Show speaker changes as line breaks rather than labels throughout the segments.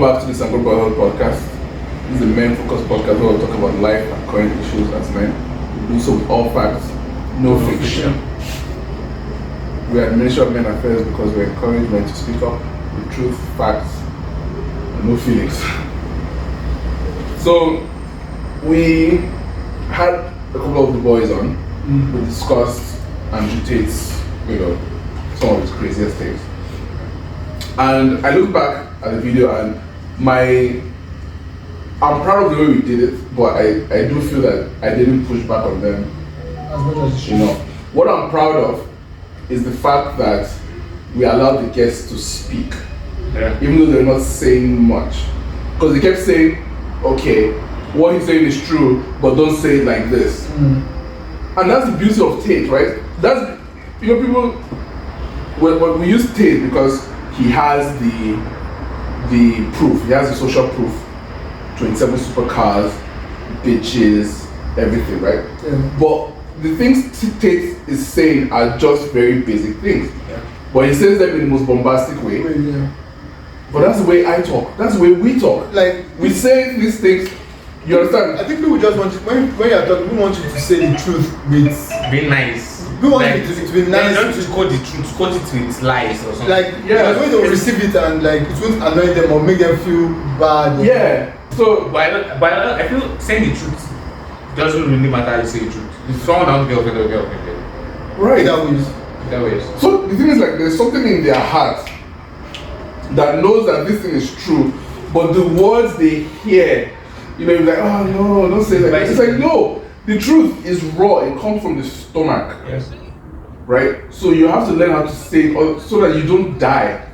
Welcome back to the Sango Brotherhood podcast. This is a men-focused podcast where we talk about life and current issues as men. We do so with all facts, no fiction. We are the Ministry of Men Affairs because we encourage men to speak up with truth, facts, and no feelings. So, we had a couple of the boys on. We discussed Andrew Tate's, some of his craziest things. And I look back at the video and I'm proud of the way we did it, but I do feel that I didn't push back on them
as much as you should.
What I'm proud of is the fact that we allowed the guests to speak, even though they're not saying much. Because they kept saying, okay, what he's saying is true, but don't say it like this. And that's the beauty of Tate, right? That's, people, when we use Tate because he has the proof, he has the social proof, 27 supercars, bitches, everything, right?
Yeah.
But the things Tate is saying are just very basic things.
Yeah.
But he says them in the most bombastic way.
Yeah.
But that's the way I talk. That's the way we talk.
Like
we say these things. You understand?
I think people just want you, when you're talking, we want you to say the truth with
being nice.
We want you to be nice.
Not to quote the truth, quote it with lies or something.
Like when they receive it and like it won't annoy them or make them feel bad.
Yeah. So
but I feel saying the truth doesn't really matter how you say the truth. If someone doesn't get offended, get offended.
Right.
That way.
So the thing is, like, there's something in their heart that knows that this thing is true, but the words they hear, you're like, oh no, don't say that. It's like, no, the truth is raw. It comes from the stomach.
Yes.
Right? So you have to learn how to say it so that you don't die.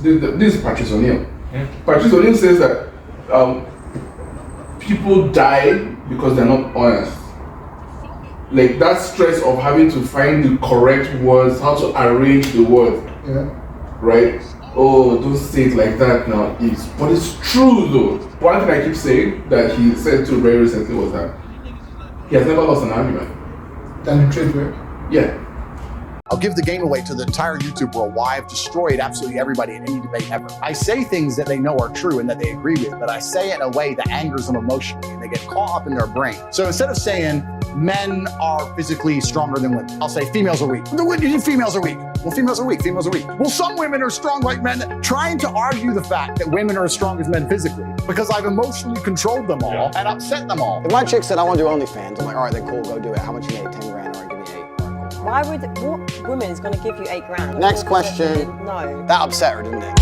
This is Patrice O'Neill.
Yeah.
Patrice O'Neill says that people die because they're not honest. Like that stress of having to find the correct words, how to arrange the words.
Yeah.
Right? Oh, don't say it like that now. But it's true though. One thing I keep saying that he said to very recently was that he has never lost an argument.
Andrewtate,
Yeah.
I'll give the game away to the entire YouTube world why I've destroyed absolutely everybody in any debate ever. I say things that they know are true and that they agree with, but I say it in a way that angers them emotionally and they get caught up in their brain. So instead of saying men are physically stronger than women, I'll say females are weak. Females are weak. Well, females are weak. Females are weak. Well, some women are strong like men. Trying to argue the fact that women are as strong as men physically because I've emotionally controlled them all and upset them all.
If my chick said, I want to do OnlyFans, I'm like, all right, then cool, go do it. How much you need? 10 grand, all right, give me 8.
Why would, what woman is going to give you 8 grand?
Next question.
No.
That upset her, didn't it?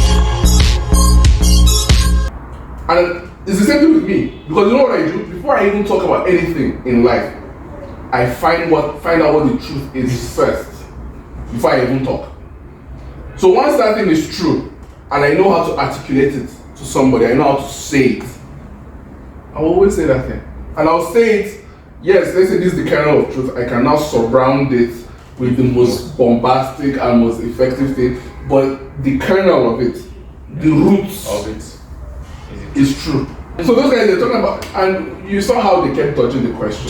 And it's the same thing with me. Because you know what I do? Before I even talk about anything in life, I find out what the truth is first. Before I even talk. So once that thing is true, and I know how to articulate it to somebody, I know how to say it, I will always say that thing. And I'll say it, yes, let's say this is the kernel of truth, I can now surround it with the most bombastic and most effective thing, but the kernel of it, the roots
of it
is true. So those guys they're talking about, and you saw how they kept dodging the question.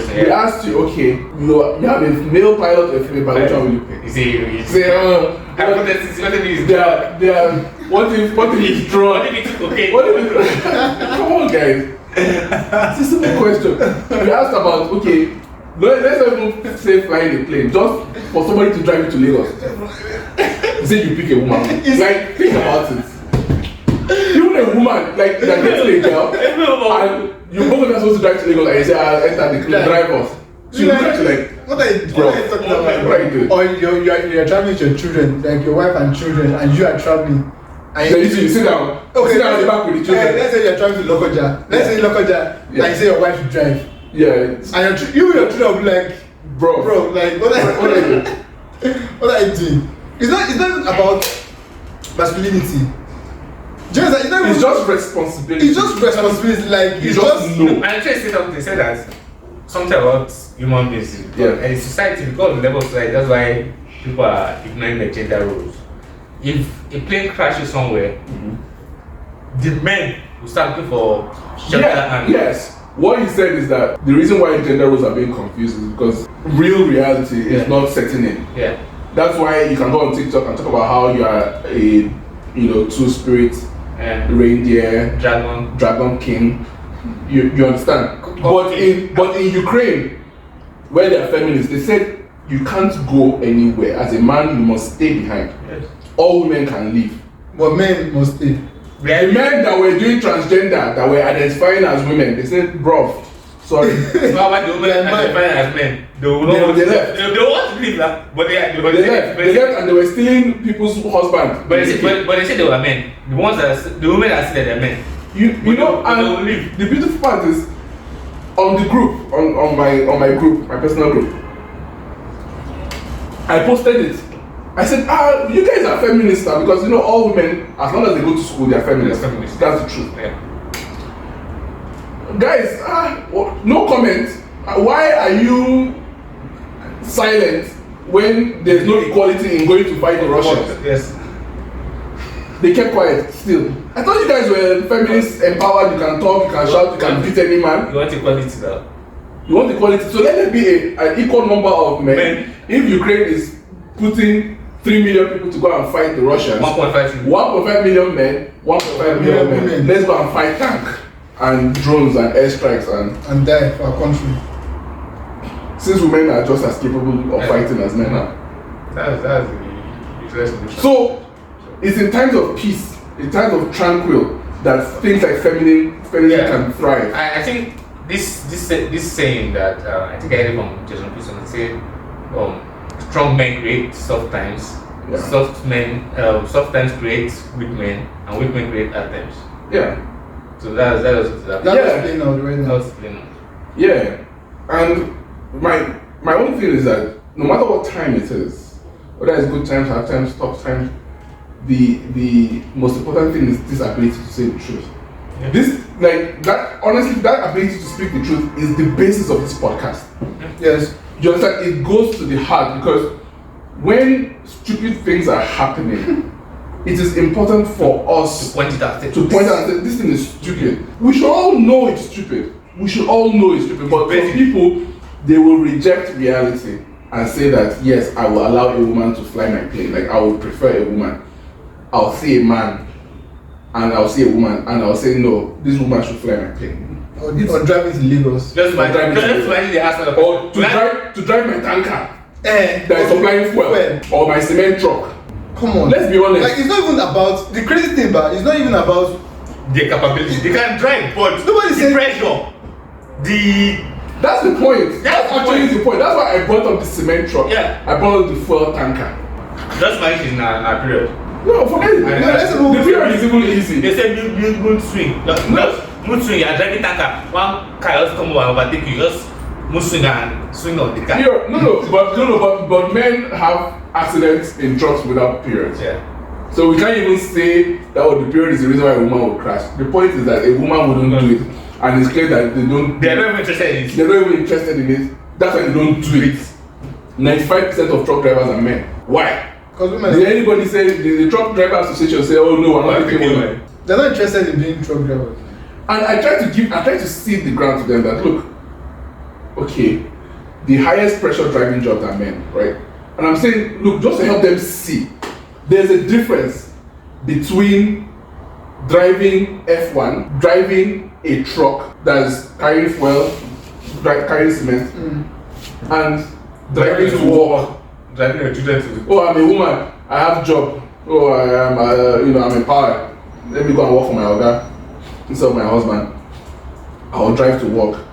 They asked you, okay, you have a male pilot or a female pilot, which one will you pick?
You say,
what if he's drunk?
What if he took cocaine?
Come on, guys. This is the question. We asked about, okay, let's not even say flying a plane, just for somebody to drive you to Lagos. Say you pick a woman. Like, think about it. Even a woman, like, that gets a girl, and you both are supposed to drive to Lagos, and you say, I'll enter the club, drive us. She looks at you like,
what are you talking about?
What are you doing?
Or you're traveling with your children, like your wife and children, and you are traveling. And
then you sit down.
Okay,
sit down at the back with the children.
Let's say you're traveling to Lokoja. Let's say Lokoja, and you say your wife should drive.
Yeah.
And you and your children will be like, bro, like, what are you doing? What are you doing? It's not about masculinity.
It's just responsibility.
It's just responsibility. Like
you just know.
And I try to say something. Say that something about human beings.
Yeah.
And society, because of the level of society, that's why people are ignoring the gender roles. If a plane crashes somewhere, the men will start looking for shelter.
Yes. What he said is that the reason why gender roles are being confused is because real reality is not setting in.
Yeah.
That's why you can go on TikTok and talk about how you are a two-spirit reindeer,
dragon
king. You understand? But in Ukraine, where they are feminists, they said you can't go anywhere. As a man, you must stay behind.
Yes.
All women can leave.
But men must stay.
The men that were doing transgender, that were identifying as women, they said, bro, sorry.
Well, when the women identifying as men, they want to leave that, but they left.
They left and they were stealing people's husbands.
But they said they were men. The women that said they're men.
You know, and the beautiful part is on the group, on my group, my personal group. I posted it. I said, you guys are feminists now, because you know all women, as long as they go to school, they are feminists. That's the truth.
Yeah.
Guys, no comment. Why are you silent when there's no equality in going to fight the Russians?
Yes.
They kept quiet still. I thought you guys were feminists, empowered, you can talk, you can shout, you can beat any man.
You want equality now?
You want equality, so let there be an equal number of men. If Ukraine is putting 3 million people to go and fight the Russians, 1.5 million men, 1.5 million men, let's go and fight tank and drones and airstrikes
and die for our country.
Since women are just as capable of fighting as men are.
That's the interesting.
So it's in times of peace, in times of tranquil, that things like feminism can thrive.
I think this saying that I think I heard it from Jason Pearson, say strong men create soft times, soft times create weak men, and weak men create hard times.
Yeah.
So that was
playing out right now.
That's playing out.
Yeah. And my only thing is that no matter what time it is, whether it's good times, hard times, tough times, the most important thing is this ability to say the truth. Yeah. Honestly, that ability to speak the truth is the basis of this podcast.
Yes.
You understand? It goes to the heart, because when stupid things are happening, it is important for us
to point out and
say, this thing is stupid. We should all know it's stupid. But for people, they will reject reality and say that, yes, I will allow a woman to fly my plane. Like, I would prefer a woman. I'll see a man and I'll see a woman and I'll say, no, this woman should fly my plane.
Or driving to Lagos.
To drive my tanker that is supplying fuel, or my cement truck.
Come on.
Let's be honest.
Like, it's not even about the crazy thing, but it's not even about
their capability. They can drive, but
nobody says
pressure.
That's the point. That's actually the point. That's why I brought up the cement truck.
Yeah.
I brought up the fuel tanker.
That's my issue in our period.
No, forget it. The period is even easy.
They said mood swing. Mood swing, you are driving tanker. One car just come over and overtake you. Just mood swing and swing on the car.
But men have accidents in trucks without periods.
Yeah.
So we can't even say that the period is the reason why a woman will crash. The point is that a woman wouldn't do it. And it's clear that
they're not even interested in it.
They're not even interested in it. That's why they don't do it. 95% of truck drivers are men. Why?
Because women.
Did anybody say, the truck driver association say, oh no, we're not taking women?
They're not interested in being truck drivers.
And I try to seed the ground to them that, look, okay, the highest pressure driving jobs are men, right? And I'm saying, look, just to help them see, there's a difference between driving F1, driving a truck that's carrying fuel, carrying cement, and driving to work.
Driving your children to
oh, I'm a woman, I have a job. Oh, I'm empowered. Let me go and work for my oga instead of my husband. I'll drive to work,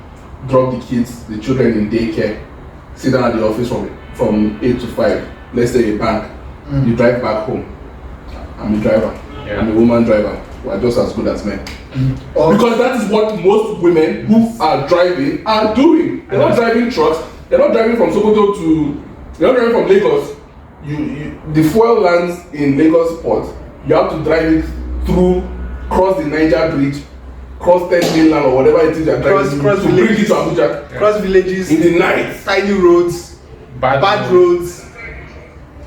drop the kids, the children in daycare, sit down at the office from 8 to 5. Let's say a bank. You drive back home. I'm a driver. Yeah. I'm a woman driver. We're just as good as men. Because that is what most women who are driving are doing. They're not driving trucks. They're not driving from Sokoto to. They're not driving from Lagos. The fuel lands in Lagos port. You have to drive it through, cross the Niger Bridge, cross 10 mainland or whatever it is you're driving to bring it to Abuja.
Cross villages
in the night.
Tiny roads, bad roads,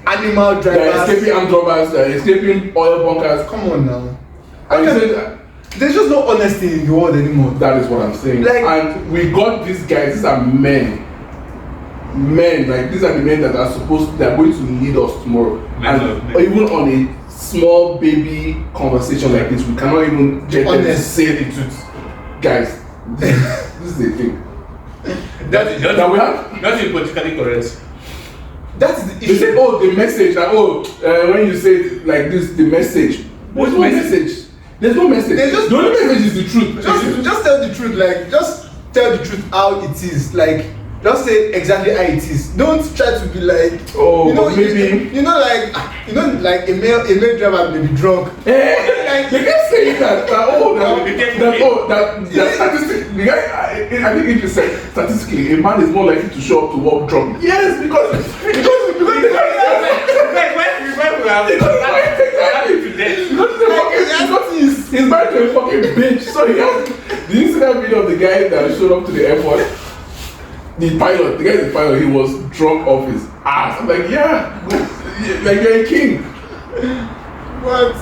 animal drivers.
They're escaping armed robbers. They're escaping oil bunkers.
Come on now.
And you say
there's just no honesty in the world anymore.
That is what I'm saying. And we got these guys. These are men. These are the men that are going to lead us tomorrow. Or even on a small baby conversation like this, we cannot even get them to say the truth. Guys, this is the thing.
That we have not politically correct.
That's the issue.
They say, oh, the message, when you say it like this, the message. There's no message. There's no message. The only message is the truth.
Just tell the truth, like, just tell the truth how it is. Like, just say exactly how it is. Don't try to be like,
oh,
maybe like a male driver may be drunk.
Like, they kept saying that statistically, I think if you said statistically, a man is more likely to show up to work drunk. Yes, because he's married to a fucking bitch. So he has. Did you see that video of the guy that showed up to the airport? The guy, the pilot, he was drunk off his ass. I'm like, yeah, like you're a king.
What?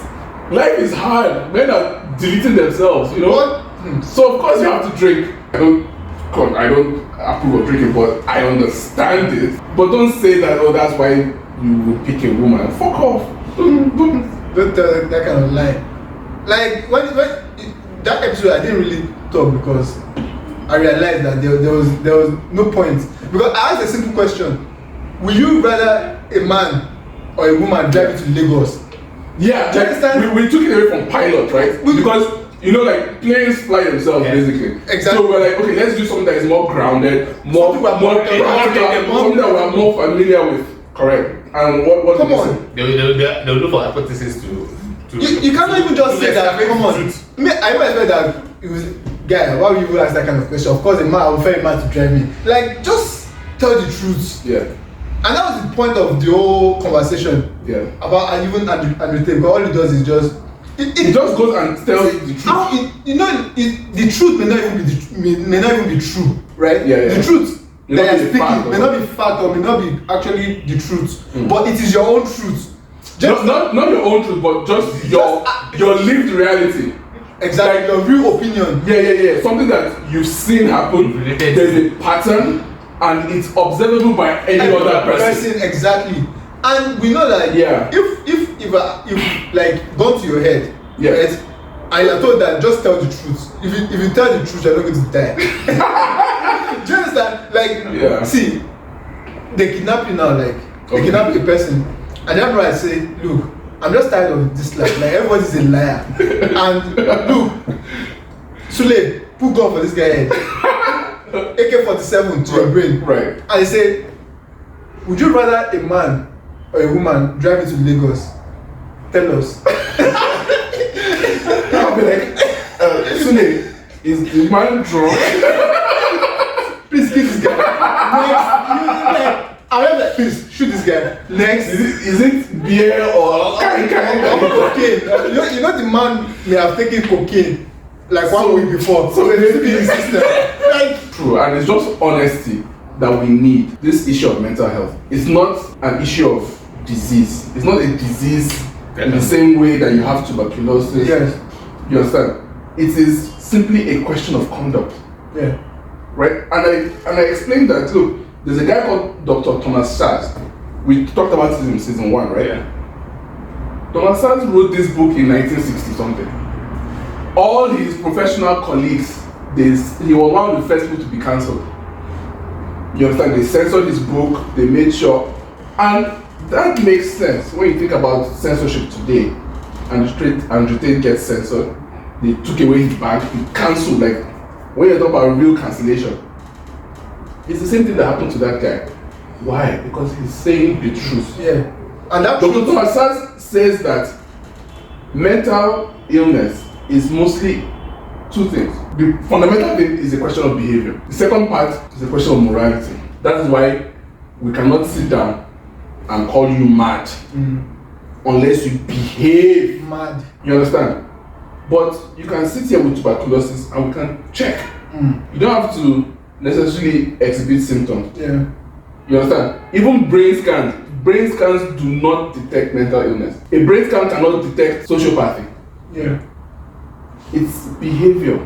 Life is hard. Men are deleting themselves, you know.
What?
So of course you have to drink. I don't approve of drinking, but I understand it. But don't say that. Oh, that's why you would pick a woman. Fuck off.
Don't tell that kind of lie. Like when that episode, I didn't really talk because I realized that there was no point. Because I asked a simple question: would you rather a man or a woman drive you to Lagos?
Yeah,
do you understand?
We took it away from pilot, right? Because like planes fly themselves, basically.
Exactly.
So we're like, okay, let's do something that is more grounded, more practical, something that we're more familiar with. Correct. And what?
Come on. They'll look for hypothesis to.
You cannot even just say that. Come on. I don't expect that. It was guy. Why would you ask that kind of question? Of course, I would prefer a man to drive me. Like, just tell the truth.
Yeah.
And that was the point of the whole conversation.
Yeah. About
even Andrew Tate. Because all it does is just.
It just goes and tells the truth.
The truth may not even be true, right?
Yeah.
The truth that you're speaking may not be
fact.
fact or may not be actually the truth, but it is your own truth.
Not your own truth, but just your lived reality.
Exactly, your real opinion.
Yeah. Something that you've seen happen. There's a pattern, and it's observable by any other person.
Exactly. And we know that if like gone to your head, right? And you're told that just tell the truth. If you tell the truth, you're not going to die. Do you understand? Like, see, they kidnap you now. Like, they kidnap a person, and then I say, look, I'm just tired of this life. Like, everybody's a liar. And look, Sule, put gun for this guy head. AK-47 to your brain.
Right.
And they say, would you rather a man or a woman drive you to Lagos? Tell us.
I'll be like, Sule, is the man drunk?
Please kill this guy. Next, I'm like, please shoot this guy. Next,
is it beer or
cocaine? You know the man may have taken cocaine like 1 week before. So it's in his system.
True, and it's just honesty that we need. This issue of mental health. It's not an issue of disease. It's not a disease in the same way that you have tuberculosis.
Yes.
You understand? It is simply a question of conduct.
Yeah.
Right? And I explained that, look, there's a guy called Dr. Thomas Sachs. We talked about this in season 1, right?
Yeah.
Thomas Sachs wrote this book in 1960 something. All his professional colleagues, he was one of the first people to be cancelled. You understand? They censored his book, they made sure. And that makes sense when you think about censorship today. Andrew Tate gets censored. They took away his bag, he cancelled. Like, when you talk about real cancellation, it's the same thing that happened to that guy. Why? Because he's saying the truth.
Yeah. And that
Dr. Thomas Sachs says that mental illness is mostly two things. The fundamental thing is a question of behavior. The second part is a question of morality. That is why we cannot sit down and call you mad unless you behave
mad.
You understand? But you can sit here with tuberculosis and we can check. You don't have to necessarily exhibit symptoms.
Yeah.
You understand? Even brain scans do not detect mental illness. A brain scan cannot detect sociopathy.
Yeah.
It's behavior.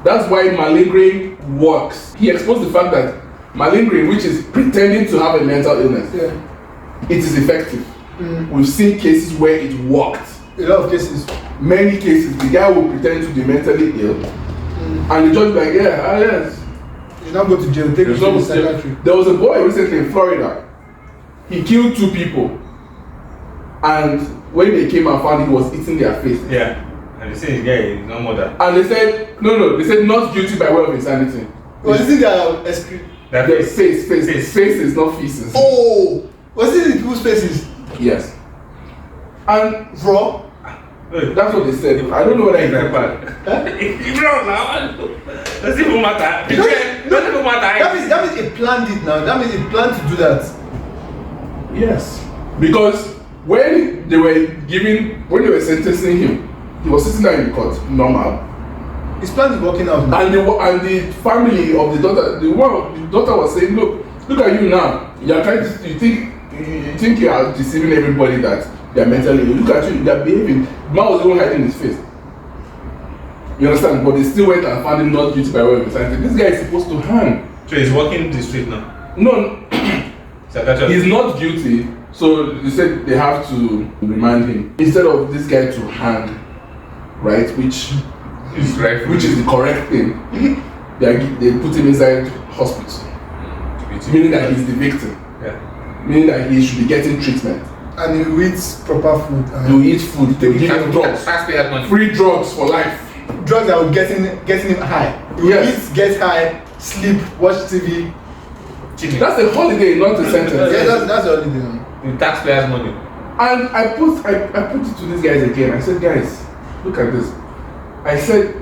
That's why malingering works. He exposed the fact that malingering, which is pretending to have a mental illness, it is effective. We've seen cases where it worked.
A lot of cases.
Many cases, the guy will pretend to be mentally ill, and the judge will be like, yes.
You now go to jail, take you to psychiatry.
There was a boy recently in Florida. He killed 2 people, and when they came and found he was eating their face.
Yeah, and they say the guy is no more than.
And they said, no, they said not guilty by way of insanity.
Was it their excrete?
Their face is not feces.
Oh, was it in people's faces?
Yes. And
Raw?
that's what they said. I don't know what I
that bad. Doesn't even matter. Doesn't even matter.
That means he planned it now. That means he planned to do that.
Yes. Because when they were sentencing him, he was sitting there in court, normal.
His plan is working out now.
And the family of the daughter, the daughter was saying, look at you now. You are trying to, you think you are deceiving everybody that they are mentally ill. Look at you, they are behaving. The man was even hiding his face. You understand? But they still went and found him not guilty by way of insanity. This guy is supposed to hang.
So he's walking the street now?
No, he's not guilty. So they said they have to remind him instead of this guy to hang, right? Which is the correct thing. They put him inside hospital, meaning that he's the victim.
Yeah.
Meaning that he should be getting treatment.
And he eats proper food.
You eat food. They will give him drugs. Free drugs for life.
Drugs that will getting him high. You eat, get high, sleep, watch TV.
That's a holiday, not a sentence.
Yeah, that's a holiday.
The taxpayers' money.
And I put it to these guys again. I said, guys, look at this. I said,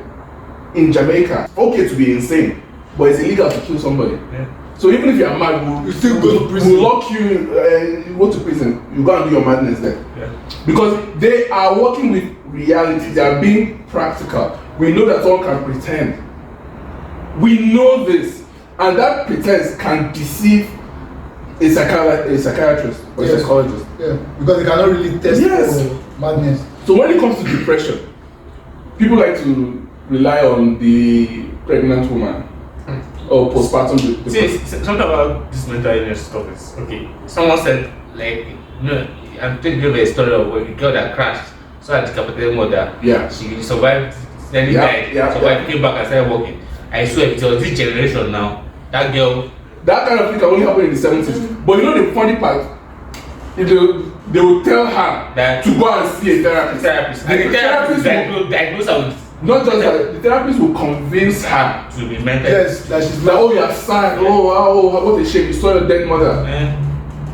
in Jamaica, okay to be insane, but it's illegal to kill somebody.
Yeah.
So even if you are mad, we'll
still go to prison.
We'll lock you, you go to prison. You go and do your madness there.
Yeah.
Because they are working with reality. They are being practical. We know that someone can pretend. We know this. And that pretense can deceive a psychiatrist or a psychologist.
Yeah, because they cannot really test for madness.
So when it comes to depression, people like to rely on the pregnant woman or postpartum depression.
See, something about this mental illness stuff is okay. Someone said, like, I'm thinking of a story of a girl that crashed, so a decapitated mother.
Yeah.
She survived, then he died. Survived, came back and started walking. I swear, it was this generation now. That girl.
That kind of thing can only happen in the 70s. But you know the funny part? They will tell her that to go and see a therapist.
And the therapist will diagnose her with.
Not just that, the therapist will convince her
to be mental.
Yes, that she's
like, oh, you're sad. Oh, what a shame, you saw your dead mother.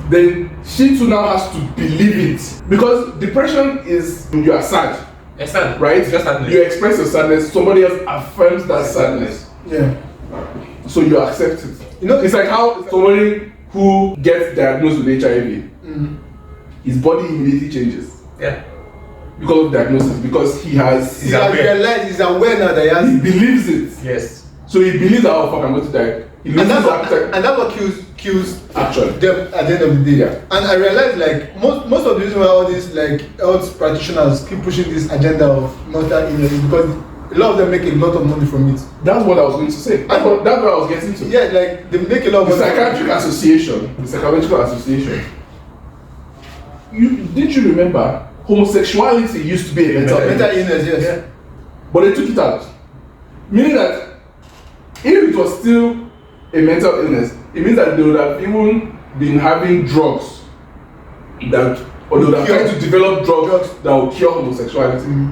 Then she too now has to believe it. Because depression is you are sad.
It's sad.
Right?
Just sadness.
You express your sadness, somebody else affirms that sadness.
Yeah.
So you accept it.
You know,
it's like how somebody who gets diagnosed with HIV, his body immediately changes.
Yeah.
Because of diagnosis, because he's
aware now that
he believes it.
Yes.
So he believes that, oh fuck, I'm going to die.
And that's what kills
actually
them at the end of the day.
Yeah.
And I realized like most of the reason why all these like health practitioners keep pushing this agenda of mental illness is because a lot of them make a lot of money from it.
That's what I was going to say. That's what I was getting to.
Yeah, like they make a lot of money.
The psychiatric association, the psychological association. Didn't you remember? Homosexuality used to be a mental
illness, yes.
Yeah. But they took it out. Meaning that if it was still a mental illness, it means that they would have even been having drugs or they would have tried to develop drugs that will cure homosexuality.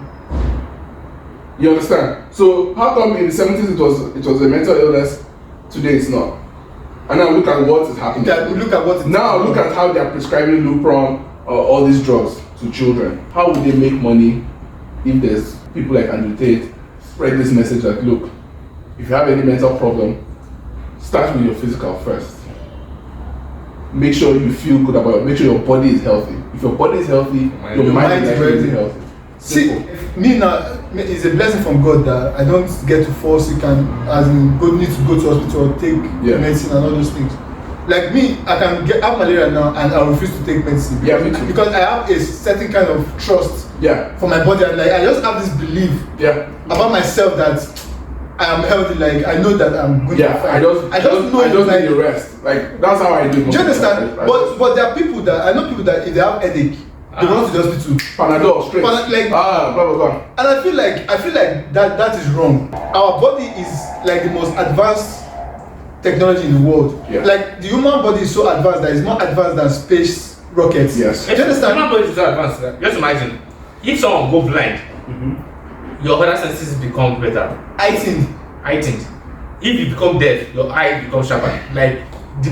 You understand? So how come in the 70s it was a mental illness, today it's not? And now look at what is happening.
Look
at how they are prescribing Lupron or all these drugs to children. How would they make money if there's people like Andrew Tate spread this message that look, if you have any mental problem, start with your physical first. Make sure you feel good about it. Make sure your body is healthy. If your body is healthy, your mind is very healthy.
See, me now, it's a blessing from God that I don't get to fall sick and need to go to hospital or take medicine and all those things. Like me, I can have malaria now and I refuse to take medicine.
Yeah, me too.
Because I have a certain kind of trust
for
my body. And like I just have this belief about myself that I am healthy. Like I know that I'm going to be fine.
I just
like,
need the rest. Like that's how I do.
Do you understand? But there are people that I know people that if they have headache, they run to the hospital.
Panadol straight. Blah blah blah.
And I feel like that is wrong. Our body is like the most advanced technology in the world.
Yeah.
Like the human body is so advanced that it's more advanced than space rockets.
Yes.
Do you understand?
Human body is so advanced. Just imagine if someone go blind, your other senses become better.
Heightened.
If you become deaf, your eye becomes sharper. Like the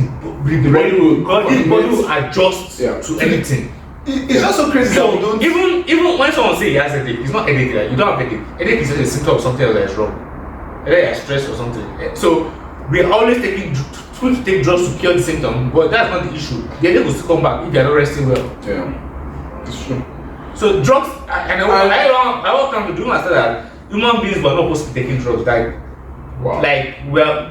body will adjust to anything.
It's just so crazy that we don't.
Even when someone say he has headache, it's not headache. Like, you don't have headache. Headache is just a symptom of something else that is wrong. Headache is stress or something. So we're always going to take drugs to cure the symptom, but that's not the issue. The headache will still come back if you're not resting well.
Yeah, it's true.
So drugs, I will come to do master that human beings were not supposed to be taking drugs. Like we are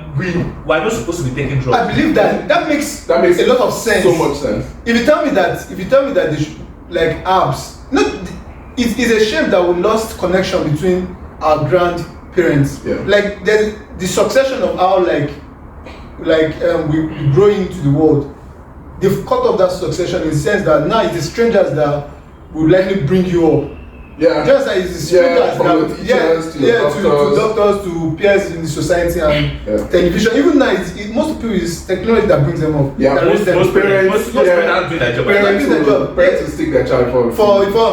not supposed to be taking drugs.
I believe that makes a lot of sense.
So much sense.
If you tell me that they should, like herbs, it is a shame that we lost connection between our grandparents.
Yeah.
Like there's the succession of how we grow into the world. They've cut off that succession in the sense that now it's the strangers that will likely bring you up.
Yeah.
Just like it's the strangers
from the teachers
to doctors to peers in the society and television. Even now, most people is technology that brings them up.
Yeah, most parents do
that job.
Parents will stick their child
for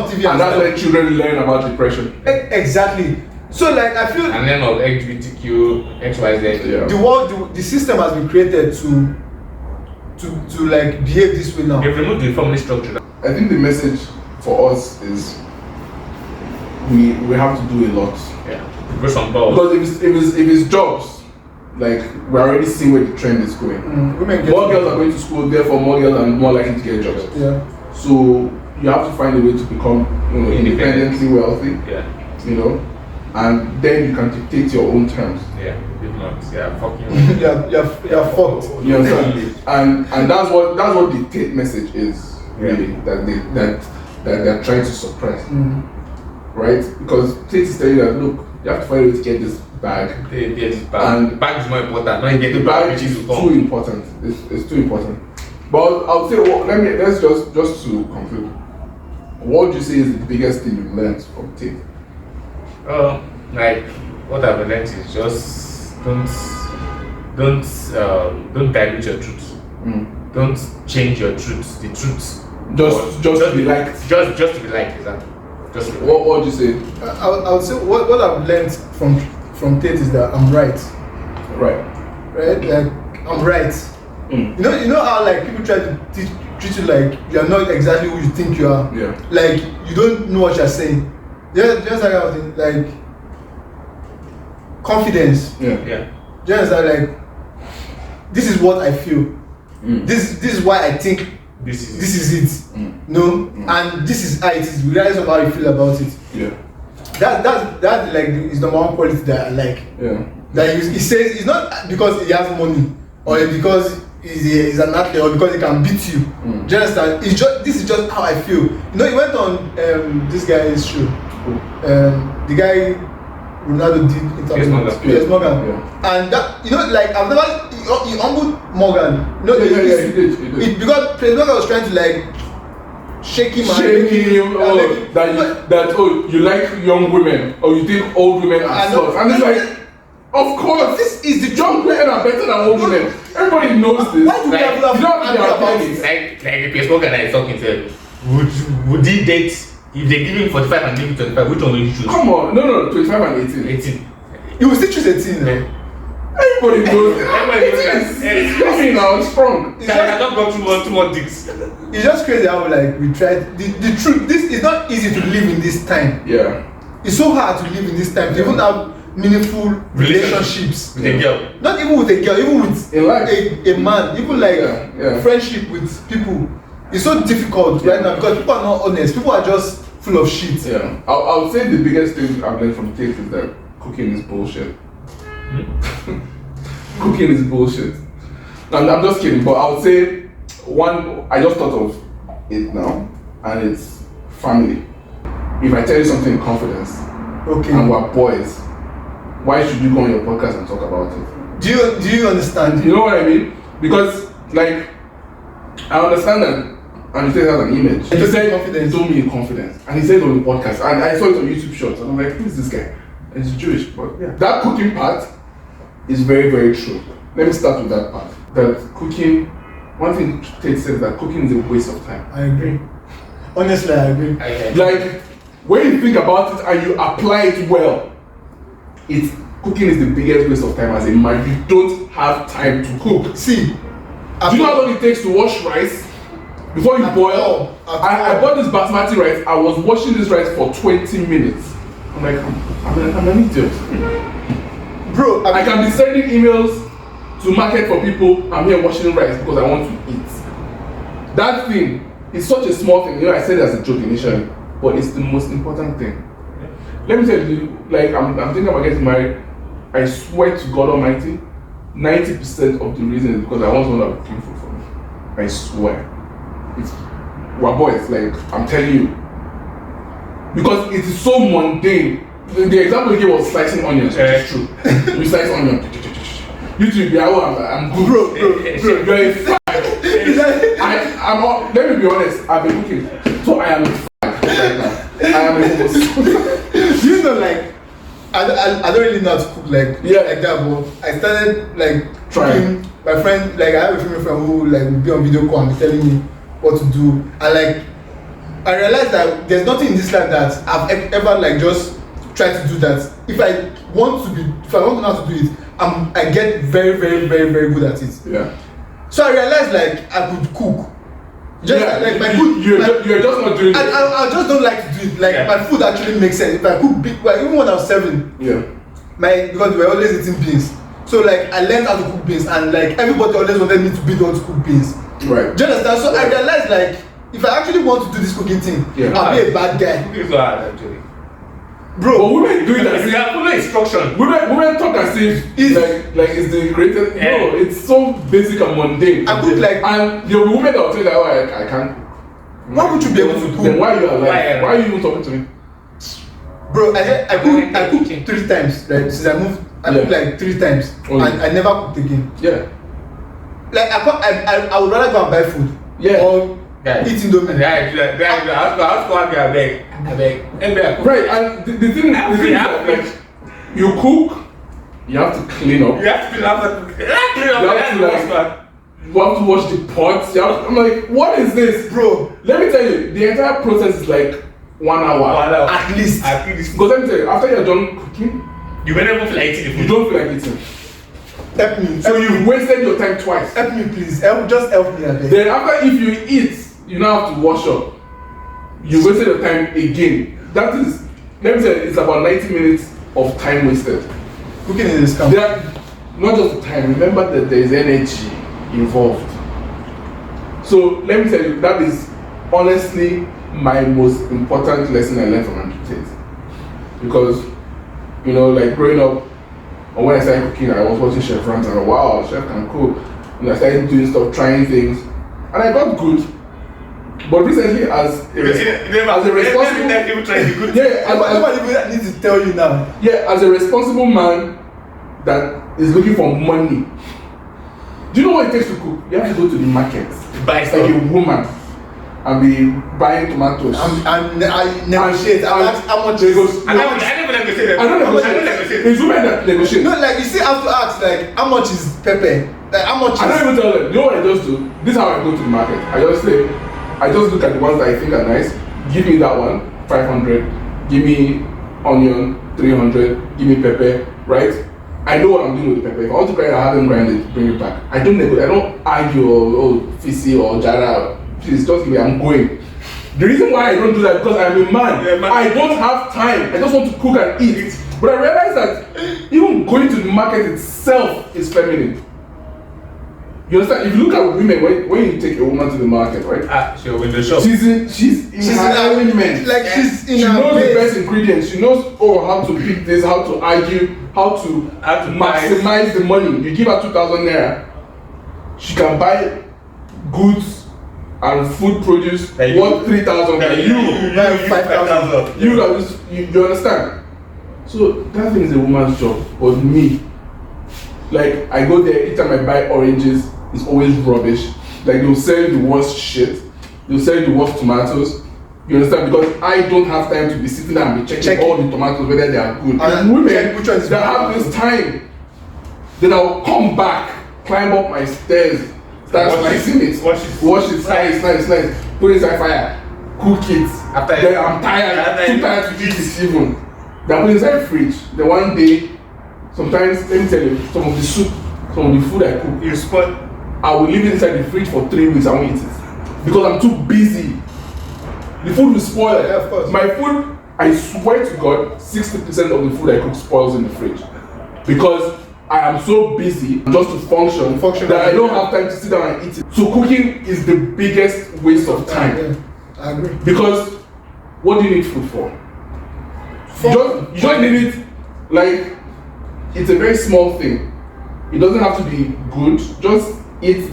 TV
and that's where children learn about depression.
Exactly. So like I feel
and then of LGBTQ, XYZ.
Yeah. The world, the system has been created to like behave this way now.
They've removed the family structure.
I think the message for us is we have to do a lot.
Yeah. Because
if it's jobs, like we're already seeing where the trend is going.
More
girls are going to school, therefore more girls are more likely to get jobs.
Yeah.
So you have to find a way to become independently wealthy.
Yeah.
And then you can dictate your own terms.
Yeah. Fuck you.
You're fucked.
You understand? and that's what the Tate message is really that they're trying to suppress. Right? Because Tate is telling you that look, you have to find a way to get this bag.
And the bag is more important. Not get
the bag is too important. It's too important. But I'll say let's just to conclude. What would you say is the biggest thing you've learned from Tate?
Like what I've learned is just don't dilute your truth. Don't change your truth. The truth.
Just to be liked.
Just to be liked, exactly.
What would you say?
I would say what I've learned from Tate is that I'm right. Right? Like I'm right. You know how like people try to treat you like you're not exactly who you think you are.
Yeah.
Like you don't know what you're saying. Just like I was thinking, like confidence.
Yeah.
Just like this is what I feel. This is why I think this is it. And this is how it is. Regardless of how you feel about it.
Yeah.
That like is the one quality that I like.
Yeah.
That he says it's not because he has money or because he's an athlete or because he can beat you. Do you understand? This is just how I feel. He went on this guy's show. The guy Ronaldo did interview Piers Morgan. Yeah. And that like I've never he humbled Morgan. He did. Because Piers Morgan was trying to like shake him
you like young women or you think old women are soft. And it's like, of course, this is the young women are better than old women. Everybody knows this.
Why do we have about it?
Like the Piers Morgan that is talking to, would he date? If they give him 45 and give him 25, which one will you choose?
Come on, no, 25 and 18.
You will still choose 18, though.
Everybody knows it. It's now strong.
I don't go through two more dicks.
It's just crazy how like we tried. The truth, this is not easy to live in this time.
Yeah.
It's so hard to live in this time to even have meaningful relationships.
With a girl.
Not even with a girl, even with a man, even like friendship with people. It's so difficult right now because people are not honest. People are just full of shit.
Yeah. I would say the biggest thing I've learned from Tate is that cooking is bullshit. Cooking is bullshit. No, I'm just kidding, but I would say I just thought of it now, and it's family. If I tell you something in confidence, and we're boys, why should you go on your podcast and talk about it?
Do you understand?
You know what I mean? Because like I understand that and he said has an image. He said confidence. He told me in confidence. And he said on the podcast. And I saw it on YouTube Shorts. And I'm like, who is this guy? And he's Jewish. But yeah. That cooking part is very, very true. Let me start with that part. That cooking, one thing Tate said that cooking is a waste of time.
I agree. Honestly, I agree.
Like, when you think about it and you apply it well, cooking is the biggest waste of time as a man. You don't have time to cook.
See,
do you know how long it takes to wash rice? Before you boil, I bought this basmati rice. I was washing this rice for 20 minutes. I'm like, I'm an idiot.
Bro,
I can be sending emails to market for people. I'm here washing rice because I want to eat. That thing is such a small thing. You know, I said it as a joke initially, but it's the most important thing. Let me tell you, like, I'm thinking about getting married. I swear to God Almighty, 90% of the reason is because I want someone to cook food for me. I swear. We're boys, like, I'm telling you. Because it is so mundane. The example you gave was slicing onions, which is true. You slice onion. YouTube, yeah, I'm good. Bro, you're a fag. Let me be honest, I've been cooking. So I am a fag right now. I am a host.
You know, like, I don't really know how to cook like that, but I started like trying. My friend, like, I have a female friend who like will be on video call and be telling me what to do, and like I realized that there's nothing in this life that I've ever like just tried to do that. If I want to know how to do it, I get very, very, very, very good at it.
Yeah.
So I realized like I could cook. Like my food,
you're just not doing it.
I just don't like to do it. Like my food actually makes sense. If I cook big, like even when I was 7, because we were always eating beans. So like I learned how to cook beans, and like everybody always wanted me to be the one to cook beans.
Right.
Do you understand? So I realized like if I actually want to do this cooking thing, I'll be a bad guy.
It's so hard actually.
Bro, but women do it as
if follow instruction.
Women talk as if it's like it's the greatest. No, it's so basic and mundane.
I cook like,
and the women that will tell you that I can't.
Why would you be able to cook?
Then why are you alive? Why are you even talking to me?
Bro, I cooked 3 times. Right? Since I moved, I cooked like 3 times, and I never cooked again.
Yeah.
Like I would rather go and buy food.
Yeah.
Or eat Indomie.
Right, and the thing is that like, you cook, you have to clean up.
You have to clean up.
You have to wash the pots. I'm like, what is this,
bro?
Let me tell you, the entire process is like 1 hour.
At least.
Because let me tell you, after you're done cooking,
you will never feel like eating the food.
You don't feel like eating.
Help me.
So you've wasted your time twice.
Help me, please. Just help me.
Then after, if you eat, you now have to wash up. You wasted your time again. That is, let me tell you, it's about 90 minutes of time wasted.
Cooking in this camp.
Not just time. Remember that there is energy involved. So let me tell you, that is honestly my most important lesson I learned from Andrew Tate. Because, you know, like growing up, or when I started cooking, I was watching Chef Rams and I was like, wow, Chef can cook. And I started doing stuff, trying things, and I got good. But recently, as a responsible,
nobody needs to tell you now.
Yeah, as a responsible man that is looking for money, do you know what it takes to cook? You have to go to the market, buy like a woman, and be buying tomatoes.
I negotiate. I ask how much
it goes. I never negotiate.
I don't negotiate. It's women that negotiate.
No, like you see, I have to ask like how much is pepper? Like how much?
I don't even tell them. You know what I just do? This is how I go to the market. I just look at the ones that I think are nice. Give me that one, 500. Give me onion, 300. Give me pepper, right? I know what I'm doing with the pepper. If I want to grind, I have them grind it, bring it back. I don't argue or Fisi or Jara. Please just give me, I'm going. The reason why I don't do that is because I'm a man. Yeah, man. I don't have time. I just want to cook and eat. But I realize that even going to the market itself is feminine. You understand? If you look at women, when you take a woman to the market, right?
She'll in the shop.
She's in her element.
Like she's in
she
her
knows
base.
the best ingredients. She knows how to pick this, how to argue, how to maximize the money. You give her 2,000 naira, she can buy goods and food produce worth 3,000. You
5,000.
You understand? So that thing is a woman's job. But me, like I go there, each time I buy oranges, it's always rubbish. Like they'll sell you the worst shit. They'll sell you the worst tomatoes. You understand? Because I don't have time to be sitting there and be checking all the tomatoes whether they are good. And women that have this time, then I'll come back, climb up my stairs, start slicing it, wash it, nice, put it inside fire, cook it. After then I'm tired, too tired to eat it even. Then put it inside fridge. Then one day, sometimes, let me tell you, some of the soup, some of the food I cook,
you spoil.
I will leave it inside the fridge for 3 weeks. I won't eat it because I'm too busy. The food will spoil.
Yeah, of course.
My food, I swear to God, 60% of the food I cook spoils in the fridge because I am so busy just to function that I don't have time to sit down and eat it. So cooking is the biggest waste of time.
Yeah, I agree.
Because what do you need food for? You just need it, like, it's a very small thing. It doesn't have to be good. Just eat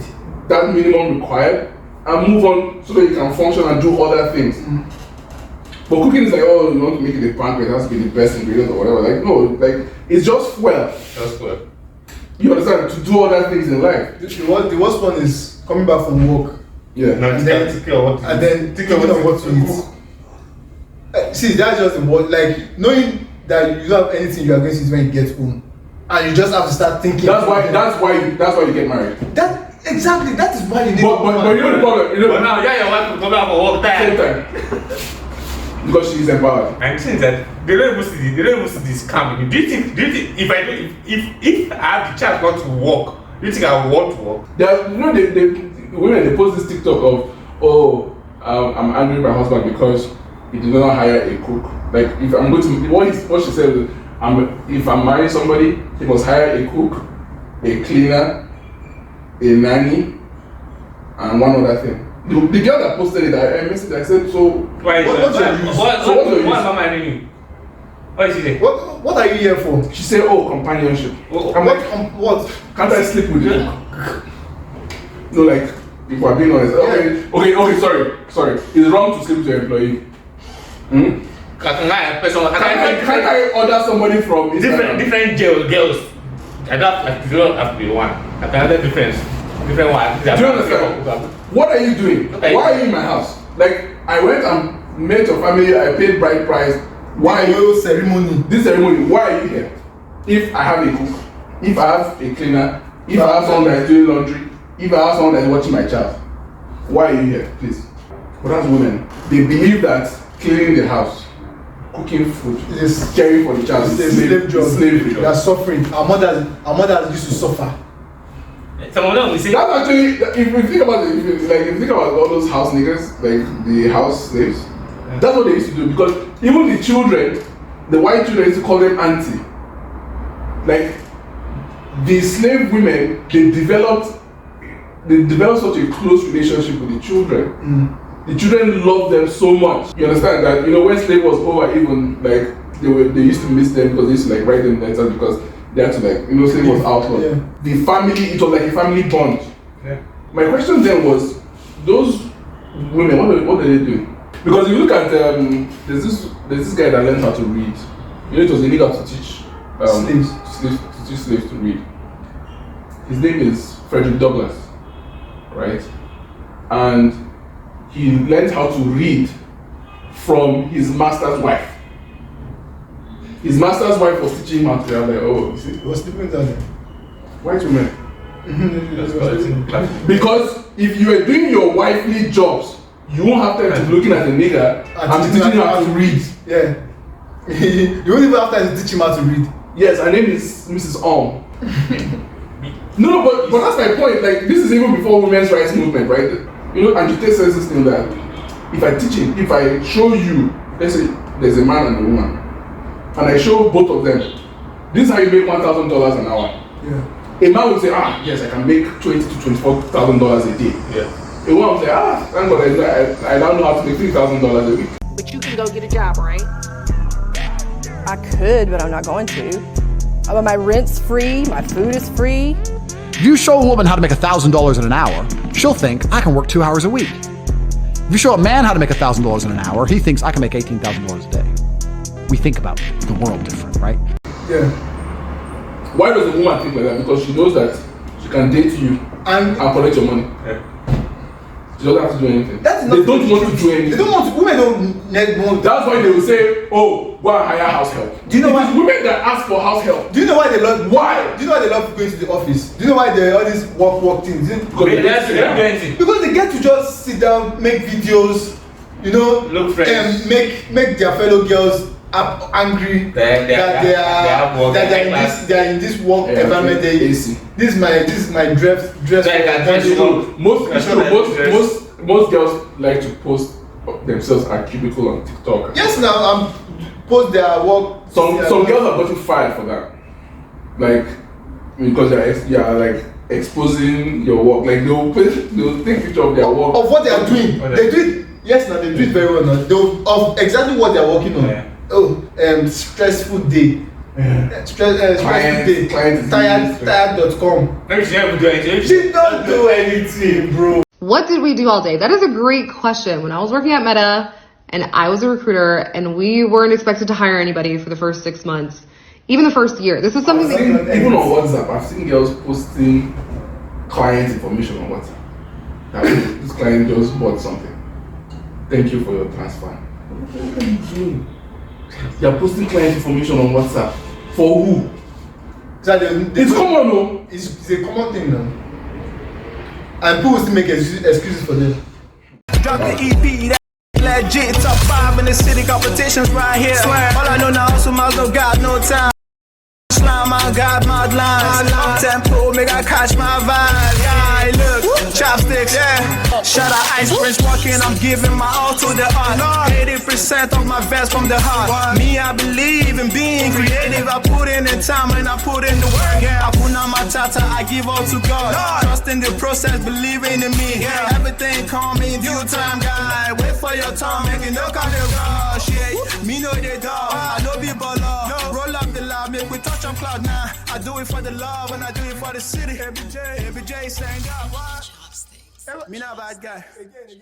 that minimum required and move on so that you can function and do other things. But cooking is like, oh, you want to make it a pancake, it has to be the best ingredient or whatever. Like, no, like, it's just fuel.
Just fuel.
You understand? To do other things in life.
The worst one is coming back from work.
Yeah.
And then thinking of what to eat. See, that's just the word. Like, knowing that you don't have anything you are going to eat when you get home. And you just have to start thinking.
That's why you get married.
Exactly, that is why you need
but you know the problem.
But now, your wife will come back for work
Same
time.
time. Because she's empowered.
I'm saying that they don't even see this coming. Do you think if I have the chance not to work, do you think I want to work?
You know, the women, they post this TikTok of, I'm angry with my husband because he did not hire a cook. Like, if I'm going to, what she said was, if I'm marrying somebody, he must hire a cook, a cleaner, a nanny, and one other thing. The girl that posted it, I messaged, I said, so
What's your use? What am I doing? What is she saying?
What are you here for?
She said, oh, companionship. I'm like,
what?
Can't I sleep with you? No, like, if we're being honest. Okay, sorry. It's wrong to sleep with your employee. Can't I order somebody from
different girls? I don't have to be one. I can have different one.
Do you understand? What are you doing?
Okay.
Why are you in my house? Like, I went and met your family, I paid bride price. Why are you
ceremony?
This ceremony, why are you here? If I have a cook, if I have a cleaner, if I have someone that is doing laundry, if I have someone that is watching my child, why are you here, please? But as women, they believe that cleaning the house, cooking food, caring for the child,
it's a slave job.
Slavery.
They are suffering. Our mothers used to suffer.
Some of them, we say
that's actually, if you think about it, if you think about all those house niggas, like the house slaves, that's what they used to do. Because even the children, the white children, used to call them auntie. Like the slave women, they developed such a close relationship with the children. The children loved them so much. You understand that, you know, when slavery was over, even like they used to miss them because they used to like write them letters because they had to, like, you know, slavery was outlawed. Yeah. The family, it was like a family bond. Yeah. My question then was, those women, what are they doing? Because if you look at there's this guy that learned how to read. You know, it was illegal to teach slaves to read. His name is Frederick Douglass, right? And he learned how to read from his master's wife. His master's wife was teaching him how to read. Like, oh, you see,
He was sleeping down there.
white women. Because if you are doing your wifely jobs, you won't have time to be looking at a nigger and teaching him how to read.
Yeah. You won't even have time to teach him how to read.
Yes, her name is Mrs. No, but that's my point. Like, this is even before women's rights movement, right? You know, and Tate says this thing that if I show you, let's say there's a man and a woman, and I show both of them, this is how you make $1,000 an hour.
Yeah.
A man will say, yes, I can make $20,000 to $24,000 a day.
Yeah.
A woman will say, thank God I now know how to make $3,000 a week.
But you can go get a job, right?
I could, but I'm not going to. My rent's free, my food is free.
If you show a woman how to make $1,000 in an hour, she'll think I can work 2 hours a week. If you show a man how to make $1,000 in an hour, he thinks I can make $18,000 a day.
we think about the world different, right?
Yeah.
Why does a woman think like that? Because she knows that she can date you and collect your money.
Yeah.
She doesn't have to do anything.
That's
they don't want to do anything.
They don't want to. Women don't need more.
That's why they will say, "Oh, go and hire house help."
Do you know why
women that ask for house help?
Do you know why they love?
Why?
Do you know why they love going to the office? Do you know why they all these work things?
Because they don't do anything.
Because they get to just sit down, make videos, you know,
look fresh,
and make their fellow girls angry that they are in this work environment. This is my dress.
Most girls like to post themselves at cubicle on TikTok.
Yes, now post their work.
Some girls are getting fired for that, like because they're like exposing your work. Like they'll take picture of their work
of what they are doing. They do it. Yes, now they do it very well. Now of exactly what they are working on.
Yeah.
Oh, stressful day. Stressful day. Tired.com.
Maybe she never do anything.
She don't do anything, bro.
What did we do all day? That is a great question. When I was working at Meta and I was a recruiter and we weren't expected to hire anybody for the first 6 months, even the first year. This is something that
even on WhatsApp, I've seen girls posting client information on WhatsApp. That this client just bought something. Thank you for your transfer. What are you doing? You're posting client information on WhatsApp. For who? It's common, no?
It's a common thing now. And people still make excuses for them.
Drop the EP, that legit. Top 5 in the city, competitions right here. Swear. All I know now, so miles don't got no time. Slime, I got mad lines. Up tempo, make I catch my vibe. Yeah, look, chopsticks, yeah. Shout out Ice Prince walking, I'm giving my all to the art. 80% of my vest from the heart. Me, I believe in being creative. I put in the time and I put in the work. I put on my tata, I give all to God. Trust in the process, believing in me. Everything come in due time, guy. Wait for your time, make it look on the rush. Yeah, me know they dog. I know be baller. Roll up the lab, make we touch on cloud now. I do it for the love and I do it for the city. Every J, stand up. Me not bad guy. Again.